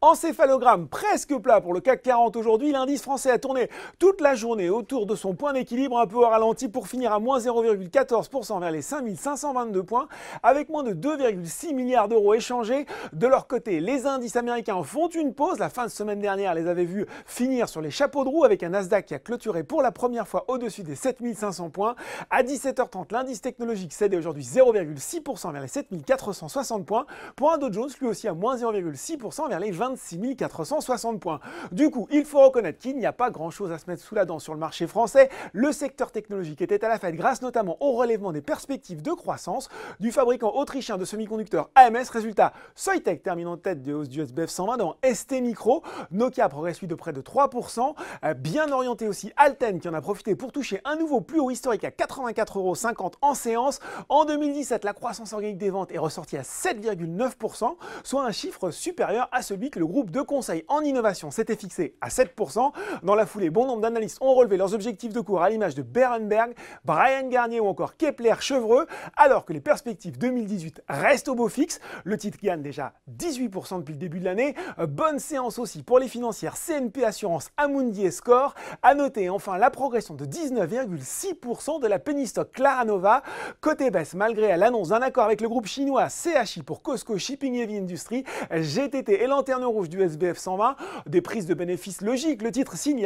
Encéphalogramme presque plat pour le CAC 40 aujourd'hui. L'indice français a tourné toute la journée autour de son point d'équilibre, un peu au ralenti pour finir à moins 0,14% vers les 5522 points avec moins de 2,6 milliards d'euros échangés. De leur côté, les indices américains font une pause. La fin de semaine dernière les avait vus finir sur les chapeaux de roue avec un Nasdaq qui a clôturé pour la première fois au-dessus des 7500 points. À 17h30, l'indice technologique cède aujourd'hui 0,6% vers les 7460 points pour un Dow Jones lui aussi à moins 0,6% vers les 26 460 points. Du coup, il faut reconnaître qu'il n'y a pas grand-chose à se mettre sous la dent sur le marché français. Le secteur technologique était à la fête grâce notamment au relèvement des perspectives de croissance du fabricant autrichien de semi-conducteurs AMS. Résultat, Soitec termine en tête de hausse du SBF 120 devant ST Micro. Nokia progresse lui de près de 3%. Bien orienté aussi Alten qui en a profité pour toucher un nouveau plus haut historique à 84,50 € en séance. En 2017, la croissance organique des ventes est ressortie à 7,9%, soit un chiffre supérieur à celui que le groupe de conseil en innovation s'était fixé à 7%. Dans la foulée, bon nombre d'analystes ont relevé leurs objectifs de cours à l'image de Berenberg, Bryan Garnier ou encore Kepler-Chevreux, alors que les perspectives 2018 restent au beau fixe. Le titre gagne déjà 18% depuis le début de l'année. Bonne séance aussi pour les financières CNP Assurance, Amundi et Score. À noter enfin la progression de 19,6% de la penny stock Claranova. Côté baisse, malgré l'annonce d'un accord avec le groupe chinois CHI pour Cosco Shipping Heavy Industry, GTT et Lanterne Rouge du SBF 120, des prises de bénéfices logiques. Le titre signe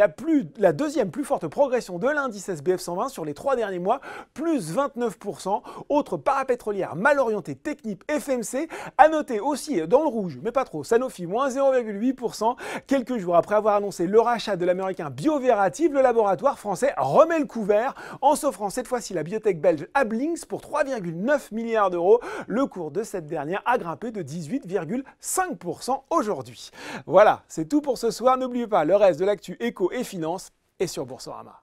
la deuxième plus forte progression de l'indice SBF 120 sur les 3 derniers mois, plus 29%. Autre parapétrolière mal orientée, Technip FMC. À noter aussi dans le rouge, mais pas trop, Sanofi, moins 0,8%. Quelques jours après avoir annoncé le rachat de l'américain Bioverativ, le laboratoire français remet le couvert en s'offrant cette fois-ci la biotech belge Ablings pour 3,9 milliards d'euros. Le cours de cette dernière a grimpé de 18,5% aujourd'hui. Voilà, c'est tout pour ce soir. N'oubliez pas, le reste de l'actu éco et finance est sur Boursorama.